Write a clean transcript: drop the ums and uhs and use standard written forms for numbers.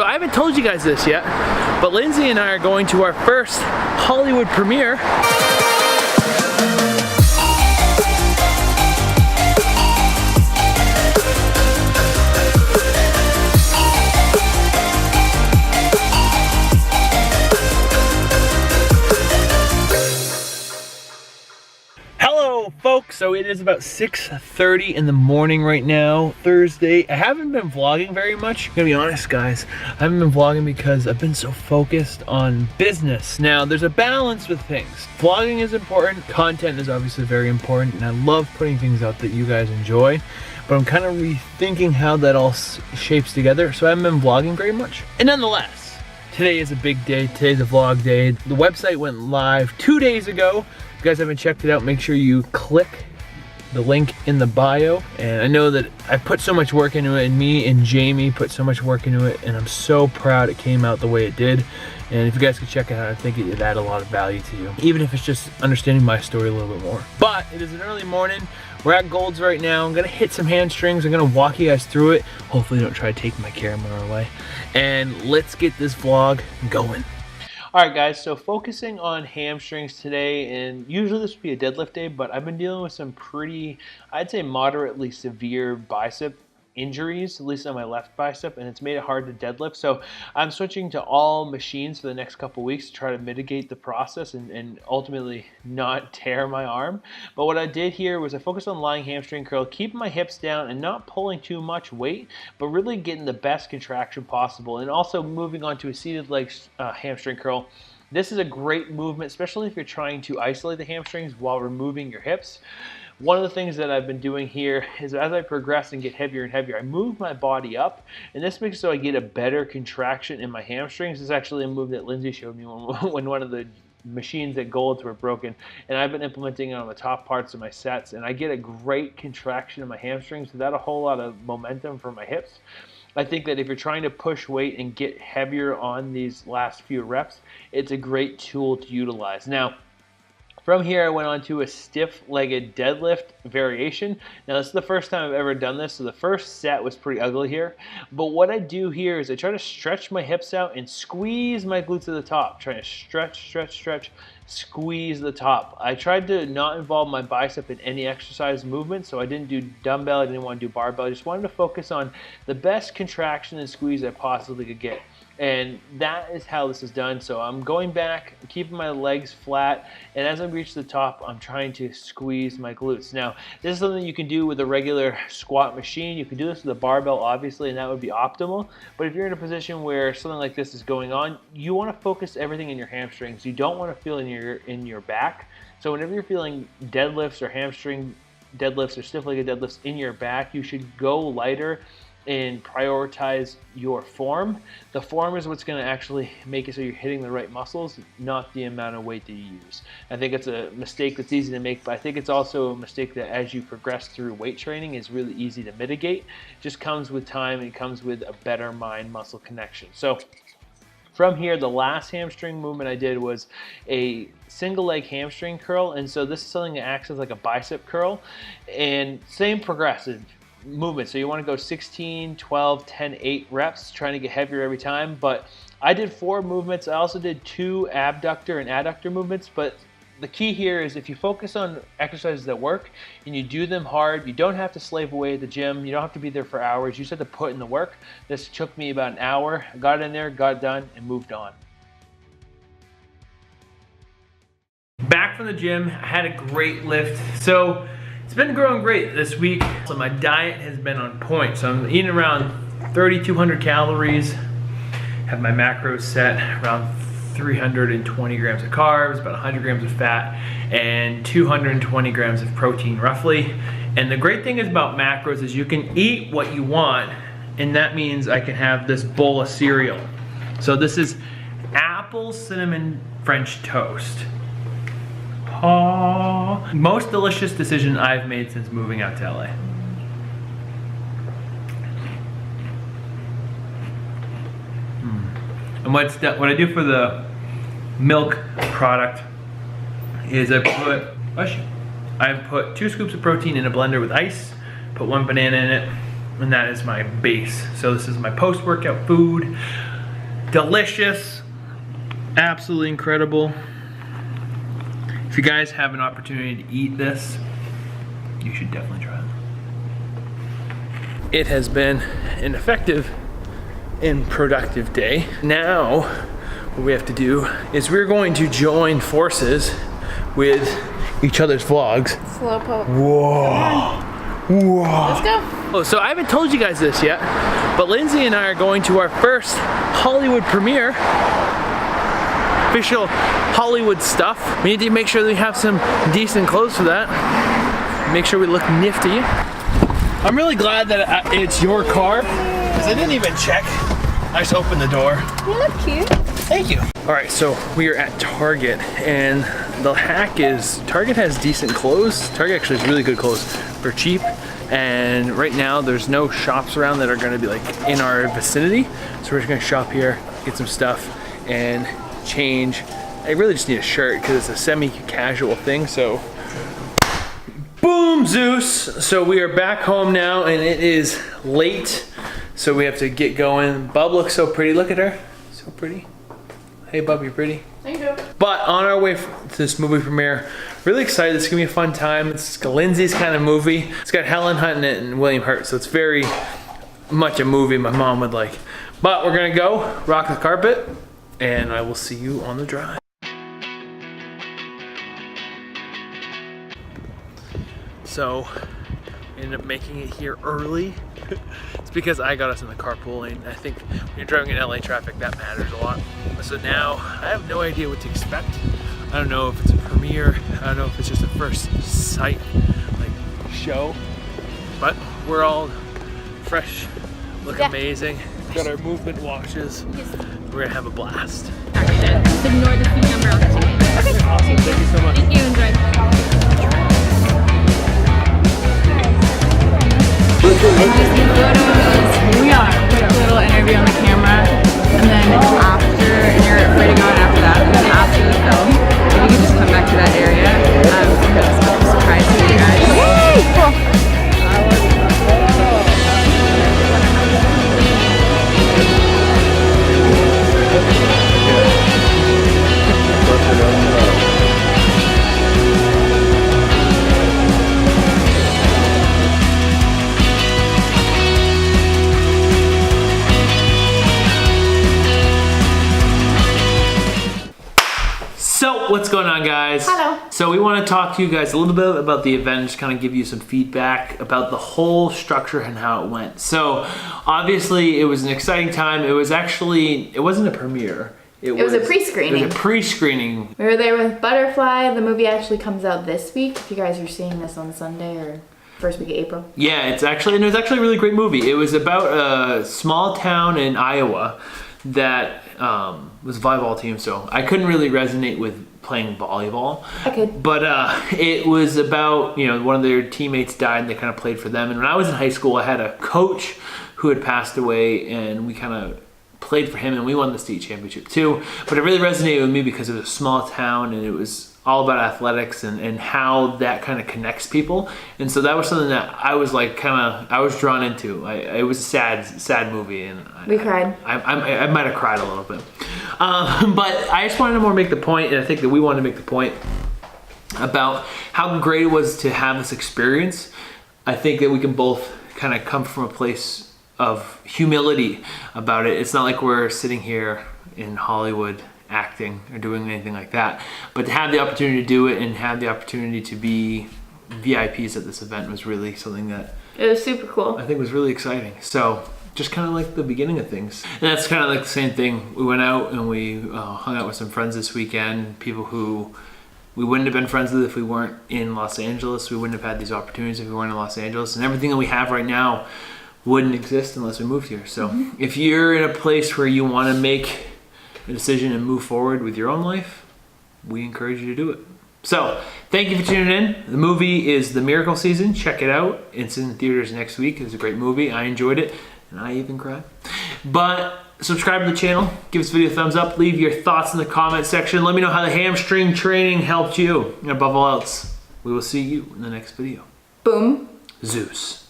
So I haven't told you guys this yet, but Lindsey and I are going to our first Hollywood premiere. Folks, so it is about 6:30 in the morning right now, Thursday. I haven't been vlogging very much. I'm gonna be honest, guys. I haven't been vlogging because I've been so focused on business. Now, there's a balance with things. Vlogging is important, content is obviously very important, and I love putting things out that you guys enjoy, but I'm kind of rethinking how that all shapes together, so I haven't been vlogging very much. And nonetheless, today is a big day. Today's a vlog day. The website went live 2 days ago. If you guys haven't checked it out, make sure you click the link in the bio. And I know that I put so much work into it, and me and Jamie put so much work into it, and I'm so proud it came out the way it did. And if you guys could check it out, I think it'd add a lot of value to you, even if it's just understanding my story a little bit more. But it is an early morning. We're at Gold's right now. I'm gonna hit some hamstrings. I'm gonna walk you guys through it. Hopefully don't try to take my camera away. And let's get this vlog going. All right, guys, so focusing on hamstrings today, and usually this would be a deadlift day, but I've been dealing with some pretty, I'd say moderately severe bicep injuries, at least on my left bicep, and it's made it hard to deadlift. So I'm switching to all machines for the next couple weeks to try to mitigate the process and ultimately not tear my arm. But what I did here was I focused on lying hamstring curl, keeping my hips down and not pulling too much weight, but really getting the best contraction possible, and also moving on to a seated leg hamstring curl. This is a great movement, especially if you're trying to isolate the hamstrings while removing your hips. One of the things that I've been doing here is as I progress and get heavier and heavier, I move my body up, and this makes it so I get a better contraction in my hamstrings. This is actually a move that Lindsey showed me when one of the machines at Gold's were broken, and I've been implementing it on the top parts of my sets, and I get a great contraction in my hamstrings without a whole lot of momentum for my hips. I think that if you're trying to push weight and get heavier on these last few reps, it's a great tool to utilize. Now, from here, I went on to a stiff-legged deadlift variation. Now, this is the first time I've ever done this, so the first set was pretty ugly here. But what I do here is I try to stretch my hips out and squeeze my glutes to the top. Trying to stretch, squeeze the top. I tried to not involve my bicep in any exercise movement, so I didn't do dumbbell, I didn't want to do barbell. I just wanted to focus on the best contraction and squeeze I possibly could get. And that is how this is done. So I'm going back, keeping my legs flat, and as I reach the top, I'm trying to squeeze my glutes. Now, this is something you can do with a regular squat machine. You can do this with a barbell, obviously, and that would be optimal. But if you're in a position where something like this is going on, you want to focus everything in your hamstrings. You don't want to feel in your back. So whenever you're feeling deadlifts or hamstring deadlifts or stiff-legged deadlifts in your back, you should go lighter and prioritize your form. The form is what's going to actually make it so you're hitting the right muscles, not the amount of weight that you use. I think it's a mistake that's easy to make, but I think it's also a mistake that as you progress through weight training is really easy to mitigate. It just comes with time, and it comes with a better mind-muscle connection. So from here, the last hamstring movement I did was a single leg hamstring curl, and so this is something that acts as like a bicep curl, and same progressive movement. So you want to go 16, 12, 10, 8 reps, trying to get heavier every time. But I did 4 movements. I also did 2 abductor and adductor movements. But the key here is if you focus on exercises that work and you do them hard, you don't have to slave away at the gym. You don't have to be there for hours. You just have to put in the work. This took me about an hour. I got in there, got it done, and moved on. Back from the gym, I had a great lift. So it's been growing great this week. So my diet has been on point. So I'm eating around 3,200 calories, have my macros set around 320 grams of carbs, about 100 grams of fat, and 220 grams of protein roughly. And the great thing is about macros is you can eat what you want, and that means I can have this bowl of cereal. So this is apple cinnamon French toast. Oh, most delicious decision I've made since moving out to LA. And what I do for the milk product is I put 2 scoops of protein in a blender with ice, put 1 banana in it, and that is my base. So this is my post-workout food. delicious, absolutely incredible. If you guys have an opportunity to eat this, you should definitely try it. It has been an effective and productive day. Now, what we have to do is we're going to join forces with each other's vlogs. Slow poke. Whoa. Whoa. Let's go. Oh, so I haven't told you guys this yet, but Lindsay and I are going to our first Hollywood premiere. Official Hollywood stuff. We need to make sure that we have some decent clothes for that. Make sure we look nifty. I'm really glad that it's your car, because I didn't even check. I just opened the door. You look cute. Thank you. All right, so we are at Target, and the hack is Target has decent clothes. Target actually has really good clothes for cheap. And right now there's no shops around that are gonna be like in our vicinity. So we're just gonna shop here, get some stuff, and change. I really just need a shirt because it's a semi-casual thing, so. Boom, Zeus. So we are back home now and it is late. So we have to get going. Bub looks so pretty, look at her, so pretty. Hey Bub, you're pretty. Thank you. But on our way to this movie premiere, really excited. It's gonna be a fun time. It's Lindsay's kind of movie. It's got Helen Hunt in it and William Hurt, so it's very much a movie my mom would like. But we're gonna go rock the carpet, and I will see you on the drive. So, we ended up making it here early. It's because I got us in the carpool lane. I think when you're driving in LA traffic, that matters a lot. So now, I have no idea what to expect. I don't know if it's a premiere. I don't know if it's just a first sight, like, show. But we're all fresh, look amazing. Got our movement watches. Yes. We're gonna have a blast. Just ignore the seat number on the ticket. Okay. Awesome, thank you so much. Thank you, enjoy. Here we are. A little interview on the camera, and then after, and you're free to go in after that, and then after the film, if you can just come back to that area, because I'm surprised to you guys. Yay! Cool. So, what's going on, guys? Hello. So we want to talk to you guys a little bit about the event, just kind of give you some feedback about the whole structure and how it went. So, obviously, it was an exciting time. It was actually, it wasn't a premiere. It was a pre-screening. It was a pre-screening. We were there with Butterfly. The movie actually comes out this week, if you guys are seeing this on Sunday or first week of April. Yeah, it was actually a really great movie. It was about a small town in Iowa that was a volleyball team, so I couldn't really resonate with playing volleyball. I could. But it was about, you know, one of their teammates died and they kind of played for them. And when I was in high school, I had a coach who had passed away and we kind of played for him and we won the state championship too. But it really resonated with me because it was a small town and it was all about athletics and how that kind of connects people. And so that was something that I was like I was drawn into. It was a sad movie, and we cried. I might have cried a little bit. But I just wanted to more make the point, and I think that we wanted to make the point about how great it was to have this experience. I think that we can both kind of come from a place of humility about it. It's not like we're sitting here in Hollywood acting or doing anything like that, but to have the opportunity to do it and have the opportunity to be VIPs at this event was really something that it was super cool. I think was really exciting. So just kind of like the beginning of things, and that's kind of like the same thing. We went out and we hung out with some friends this weekend, people who we wouldn't have been friends with if we weren't in Los Angeles. We wouldn't have had these opportunities if we weren't in Los Angeles, and everything that we have right now wouldn't exist unless we moved here. So if you're in a place where you want to make a decision and move forward with your own life, we encourage you to do it. So thank you for tuning in. The movie is The Miracle Season. Check it out. It's in theaters next week. It was a great movie. I enjoyed it and I even cried. But subscribe to the channel, give this video a thumbs up, leave your thoughts in the comment section. Let me know how the hamstring training helped you. And above all else, we will see you in the next video. Boom. Zeus.